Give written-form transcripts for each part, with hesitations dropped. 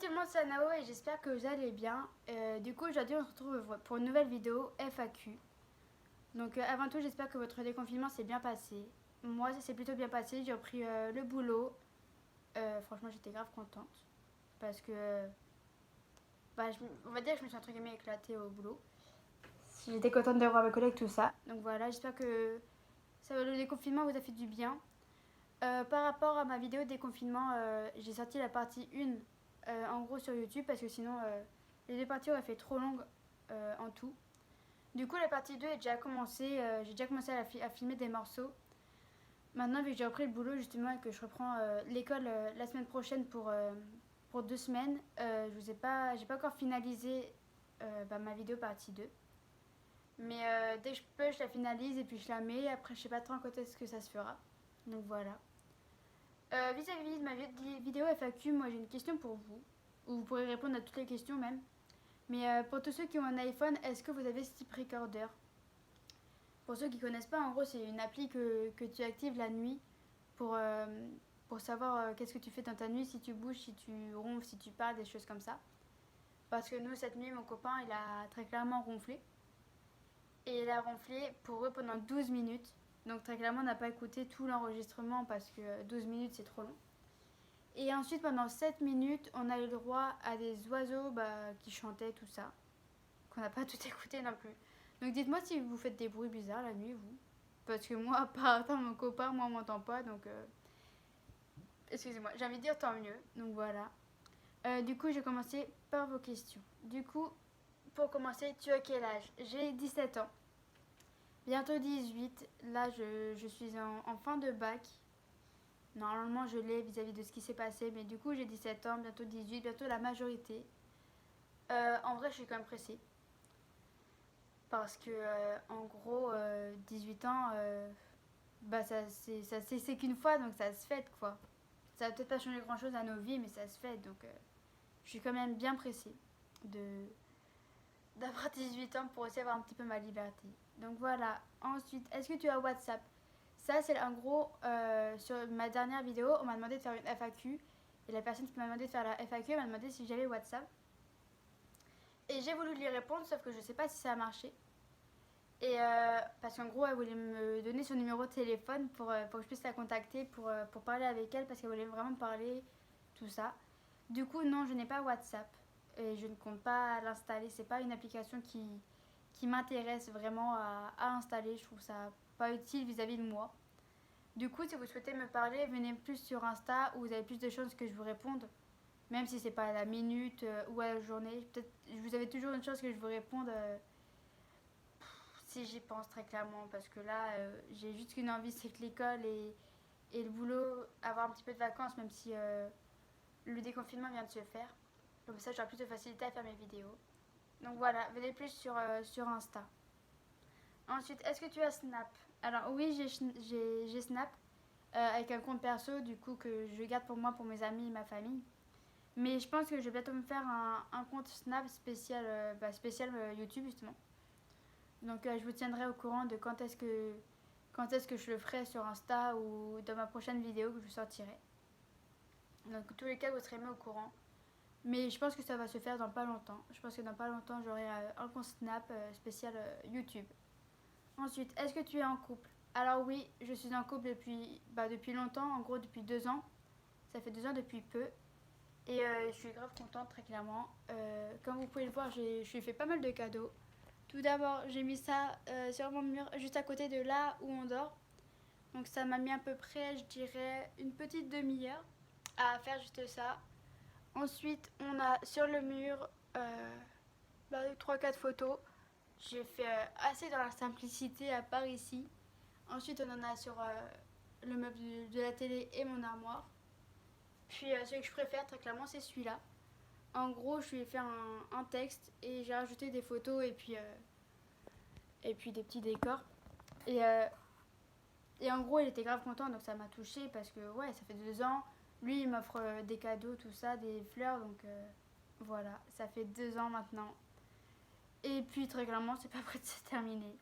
tout le monde, c'est Nao et j'espère que vous allez bien. Du coup, aujourd'hui, on se retrouve pour une nouvelle vidéo FAQ. Donc, avant tout, j'espère que votre déconfinement s'est bien passé. Moi, ça s'est plutôt bien passé. J'ai repris le boulot. Franchement, j'étais grave contente. Parce que, on va dire que je me suis entre guillemets éclatée au boulot. J'étais contente de voir mes collègues, tout ça. Donc voilà, j'espère que le déconfinement vous a fait du bien. Par rapport à ma vidéo de déconfinement, j'ai sorti la partie 1 en gros sur YouTube parce que sinon les deux parties auraient fait trop longues en tout. Du coup, la partie 2 est déjà commencé. J'ai déjà commencé à filmer des morceaux. Maintenant, vu que j'ai repris le boulot justement et que je reprends l'école la semaine prochaine pour 2 semaines, j'ai pas encore finalisé ma vidéo partie 2. Mais dès que je peux, je la finalise et puis je la mets. Après, je sais pas trop quand est-ce que ça se fera. Donc voilà. Vis-à-vis de ma vidéo FAQ, moi j'ai une question pour vous. Ou vous pourrez répondre à toutes les questions même. Mais pour tous ceux qui ont un iPhone, est-ce que vous avez Steep Recorder? Pour ceux qui ne connaissent pas, en gros, c'est une appli que tu actives la nuit pour, euh, pour savoir qu'est-ce que tu fais dans ta nuit, si tu bouges, si tu ronfles, si tu parles, des choses comme ça. Parce que nous, cette nuit, mon copain, il a très clairement ronflé. Et il a ronflé pour eux pendant 12 minutes. Donc très clairement, on n'a pas écouté tout l'enregistrement parce que 12 minutes, c'est trop long. Et ensuite, pendant 7 minutes, on a eu le droit à des oiseaux qui chantaient, tout ça. Qu'on n'a pas tout écouté non plus. Donc dites-moi si vous faites des bruits bizarres la nuit, vous. Parce que moi, par rapport à mon copain, moi, on m'entend pas. Donc, excusez-moi, j'ai envie de dire tant mieux. Donc voilà. Du coup, j'ai commencé par vos questions. Du coup, pour commencer, tu as quel âge? J'ai 17 ans. Bientôt 18. Là, je suis en fin de bac. Normalement, je l'ai vis-à-vis de ce qui s'est passé. Mais du coup, j'ai 17 ans, bientôt 18, bientôt la majorité. En vrai, je suis quand même pressée. Parce que, en gros, 18 ans, c'est qu'une fois, donc ça se fête, quoi. Ça va peut-être pas changer grand-chose à nos vies, mais ça se fait. Donc, je suis quand même bien pressée de d'avoir 18 ans pour aussi avoir un petit peu ma liberté. Donc voilà. Ensuite, est-ce que tu as WhatsApp? Ça, c'est en gros, sur ma dernière vidéo, on m'a demandé de faire une FAQ. Et la personne qui m'a demandé de faire la FAQ m'a demandé si j'avais WhatsApp. Et j'ai voulu lui répondre, sauf que je sais pas si ça a marché. Et parce qu'en gros, elle voulait me donner son numéro de téléphone pour que je puisse la contacter, pour parler avec elle, parce qu'elle voulait vraiment me parler, tout ça. Du coup, non, je n'ai pas WhatsApp. Et je ne compte pas l'installer. C'est pas une application qui m'intéresse vraiment à installer. Je trouve ça pas utile vis-à-vis de moi. Du coup, si vous souhaitez me parler, venez plus sur Insta où vous avez plus de chances que je vous réponde. Même si c'est pas à la minute ou à la journée. Peut-être vous avez toujours une chance que je vous réponde si j'y pense très clairement. Parce que là, j'ai juste qu'une envie, c'est que l'école et le boulot, avoir un petit peu de vacances, même si le déconfinement vient de se faire. Comme ça, j'aurai plus de facilité à faire mes vidéos. Donc voilà, venez plus sur Insta. Ensuite, est-ce que tu as Snap? Alors oui, j'ai Snap avec un compte perso du coup que je garde pour moi, pour mes amis et ma famille. Mais je pense que je vais bientôt me faire un compte Snap spécial YouTube justement. Donc je vous tiendrai au courant de quand est-ce que je le ferai sur Insta ou dans ma prochaine vidéo que je sortirai. Donc en tous les cas, vous serez mis au courant. Mais je pense que ça va se faire dans pas longtemps. Je pense que dans pas longtemps, j'aurai un compte Snap spécial YouTube. Ensuite, est-ce que tu es en couple? Alors oui, je suis en couple depuis longtemps, en gros depuis 2 ans. Ça fait 2 ans depuis peu. Et je suis grave contente, très clairement. Comme vous pouvez le voir, je lui ai fait pas mal de cadeaux. Tout d'abord, j'ai mis ça sur mon mur, juste à côté de là où on dort. Donc ça m'a mis à peu près, je dirais, une petite demi-heure à faire juste ça. Ensuite, on a sur le mur 3-4 photos. J'ai fait assez dans la simplicité à part ici. Ensuite, on en a sur le meuble de la télé et mon armoire. Puis celui que je préfère, très clairement, c'est celui-là. En gros, je lui ai fait un texte et j'ai rajouté des photos et puis des petits décors. Et, euh, et en gros, il était grave content, donc ça m'a touchée parce que ouais, ça fait 2 ans. Lui, il m'offre des cadeaux, tout ça, des fleurs, donc voilà, ça fait 2 ans maintenant. Et puis très clairement, c'est pas prêt de se terminer.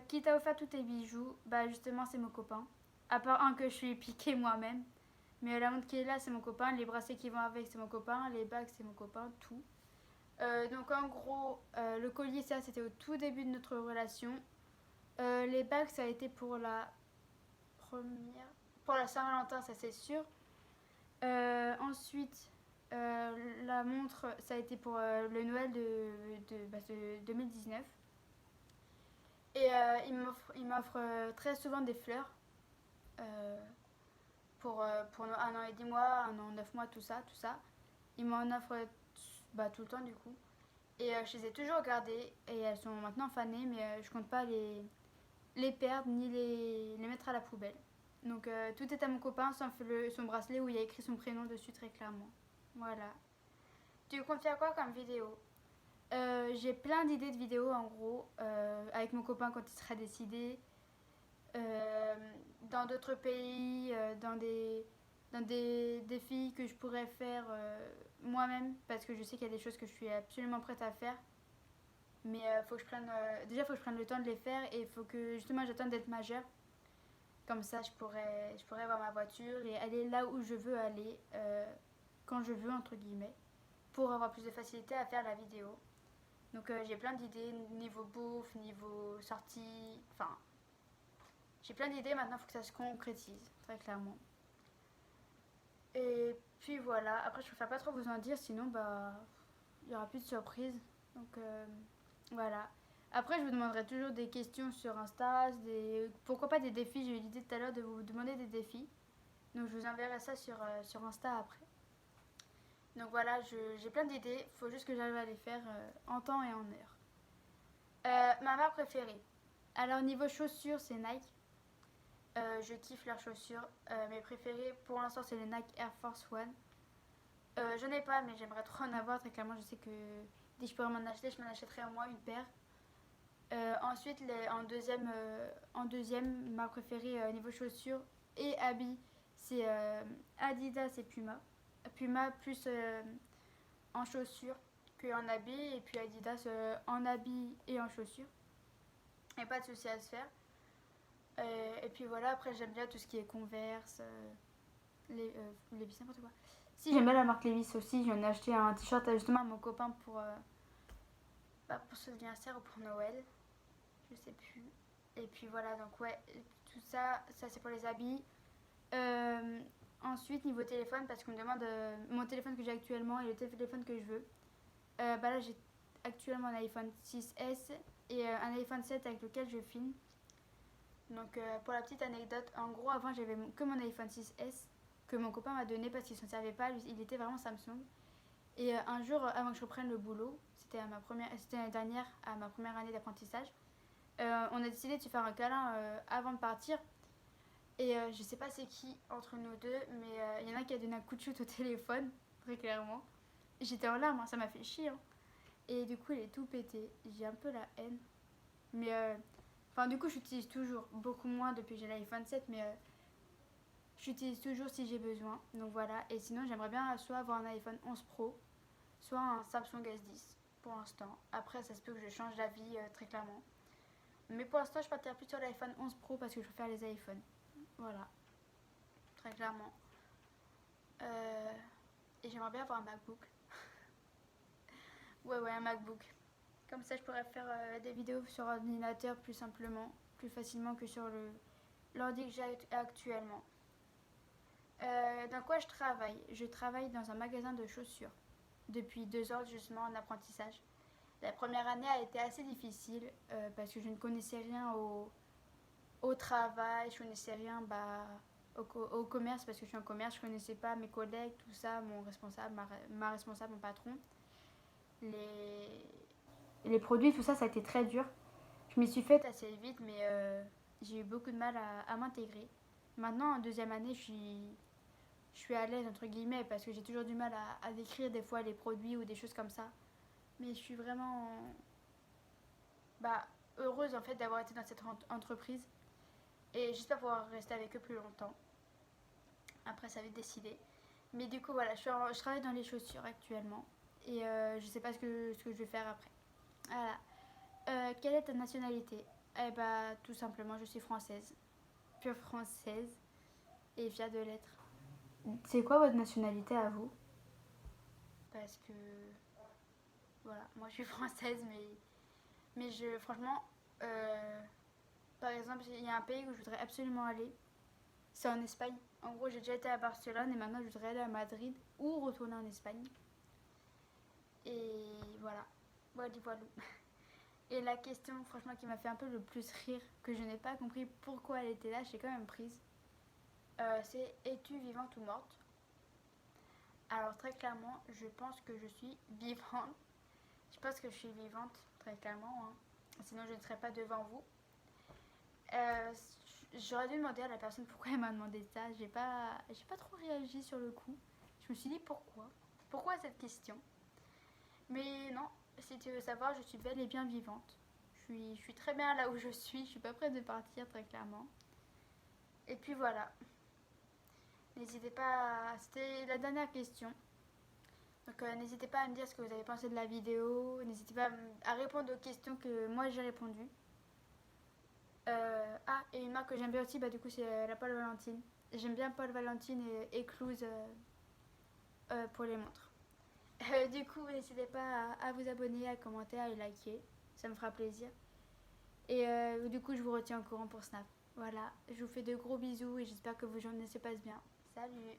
Qui t'a offert tous tes bijoux? Bah justement, c'est mon copain. À part un que je lui ai piqué moi-même. Mais la montre qui est là, c'est mon copain. Les bracelets qui vont avec, c'est mon copain. Les bagues, c'est mon copain. Tout. Donc en gros, le collier, ça, c'était au tout début de notre relation. Les bagues, ça a été pour la première... Pour la Saint-Valentin, ça c'est sûr. Ensuite, la montre, ça a été pour le Noël de 2019. Et il m'offre très souvent des fleurs pour un an et 10 mois, un an, 9 mois, tout ça, tout ça. Il m'en offre tout le temps du coup. Et je les ai toujours gardées et elles sont maintenant fanées, mais je compte pas les perdre ni les mettre à la poubelle. Donc tout est à mon copain, sauf son bracelet où il y a écrit son prénom dessus très clairement. Voilà. Tu comptes faire quoi comme vidéo? J'ai plein d'idées de vidéos en gros, avec mon copain quand il sera décidé, dans d'autres pays, dans des défis que je pourrais faire moi-même, parce que je sais qu'il y a des choses que je suis absolument prête à faire. Mais faut que je prenne, déjà, faut que je prenne le temps de les faire et il faut que justement j'attende d'être majeure. Comme ça, je pourrais avoir ma voiture et aller là où je veux aller, quand je veux, entre guillemets, pour avoir plus de facilité à faire la vidéo. Donc j'ai plein d'idées, niveau bouffe, niveau sortie, enfin, j'ai plein d'idées, maintenant il faut que ça se concrétise, très clairement. Et puis voilà, après je préfère pas trop vous en dire, sinon bah, il y aura plus de surprises. Donc voilà. Après, je vous demanderai toujours des questions sur Insta, pourquoi pas des défis. J'ai eu l'idée tout à l'heure de vous demander des défis. Donc, je vous enverrai ça sur Insta après. Donc voilà, j'ai plein d'idées. Il faut juste que j'arrive à les faire en temps et en heure. Ma marque préférée. Alors, niveau chaussures, c'est Nike. Je kiffe leurs chaussures. Mes préférées, pour l'instant, c'est les Nike Air Force One. Je n'ai pas, mais j'aimerais trop en avoir. Très clairement, je sais que dès que je pourrais m'en acheter, je m'en achèterai au moins une paire. Ensuite, en deuxième, ma préférée niveau chaussures et habits, c'est Adidas et Puma. Puma plus en chaussures qu'en habits, et puis Adidas en habits et en chaussures. Et pas de souci à se faire. Et puis voilà, après j'aime bien tout ce qui est Converse, Levi's, n'importe quoi. Si, j'aime bien la marque Levi's aussi, j'en ai acheté un t-shirt justement à mon copain pour son anniversaire ou pour Noël. Je sais plus. Et puis voilà, donc ouais, tout ça, ça c'est pour les habits. Ensuite, niveau téléphone, parce qu'on me demande mon téléphone que j'ai actuellement et le téléphone que je veux. Là, j'ai actuellement un iPhone 6S et un iPhone 7 avec lequel je filme. Donc, pour la petite anecdote, en gros, avant, j'avais que mon iPhone 6S que mon copain m'a donné parce qu'il s'en servait pas. Lui, il était vraiment Samsung. Et un jour, avant que je reprenne le boulot, c'était l'année dernière, à ma première année d'apprentissage, on a décidé de se faire un câlin avant de partir. Et je sais pas c'est qui entre nous deux, mais il y en a qui a donné un coup de chute au téléphone, très clairement. J'étais en larmes, hein, ça m'a fait chier. Hein. Et du coup, il est tout pété. J'ai un peu la haine. Mais du coup, j'utilise toujours beaucoup moins depuis que j'ai l'iPhone 7, mais j'utilise toujours si j'ai besoin. Donc voilà. Et sinon, j'aimerais bien soit avoir un iPhone 11 Pro, soit un Samsung S10 pour l'instant. Après, ça se peut que je change d'avis très clairement. Mais pour l'instant, je partirai plus sur l'iPhone 11 Pro parce que je préfère les iPhones. Voilà, très clairement. Et j'aimerais bien avoir un MacBook. Ouais, un MacBook. Comme ça, je pourrais faire des vidéos sur ordinateur plus simplement, plus facilement que sur l'ordi que j'ai actuellement. Dans quoi je travaille? Je travaille dans un magasin de chaussures depuis 2 ans justement en apprentissage. La première année a été assez difficile parce que je ne connaissais rien au travail, je connaissais rien au commerce parce que je suis en commerce, je connaissais pas mes collègues, tout ça, mon responsable, ma responsable, mon patron. Les produits, tout ça, ça a été très dur. Je m'y suis faite assez vite, mais j'ai eu beaucoup de mal à m'intégrer. Maintenant, en deuxième année, je suis à l'aise, entre guillemets, parce que j'ai toujours du mal à décrire des fois les produits ou des choses comme ça. Mais je suis vraiment heureuse en fait d'avoir été dans cette entreprise. Et j'espère pouvoir rester avec eux plus longtemps. Après, ça va être décidé. Mais du coup, voilà, je travaille dans les chaussures actuellement. Et je sais pas ce que je vais faire après. Voilà. Quelle est ta nationalité? Eh bah, tout simplement, je suis française. Pure française. Et fière de l'être. C'est quoi votre nationalité à vous? Parce que, voilà, moi je suis française, mais franchement, euh, par exemple, il y a un pays où je voudrais absolument aller, c'est en Espagne. En gros, j'ai déjà été à Barcelone et maintenant je voudrais aller à Madrid ou retourner en Espagne. Et voilà, voilà, voilà. Et la question, franchement, qui m'a fait un peu le plus rire, que je n'ai pas compris pourquoi elle était là, j'ai quand même prise, c'est es-tu vivante ou morte? Alors très clairement, je pense que je suis vivante. Je pense que je suis vivante, très clairement, hein. Sinon je ne serais pas devant vous. Euh, J'aurais dû demander à la personne pourquoi elle m'a demandé ça. J'ai pas trop réagi sur le coup. Je me suis dit pourquoi? Pourquoi cette question? Mais non, si tu veux savoir, je suis bel et bien vivante. Je suis très bien là où je suis pas prête de partir très clairement. Et puis voilà, n'hésitez pas, c'était la dernière question. Donc n'hésitez pas à me dire ce que vous avez pensé de la vidéo, n'hésitez pas à répondre aux questions que moi j'ai répondu. Et une marque que j'aime bien aussi, bah, du coup, c'est la Paul Valentine. J'aime bien Paul Valentine et Ecluse pour les montres. Du coup, n'hésitez pas à vous abonner, à commenter, à liker. Ça me fera plaisir. Et du coup, je vous retiens au courant pour Snap. Voilà, je vous fais de gros bisous et j'espère que vos journées se passent bien. Salut!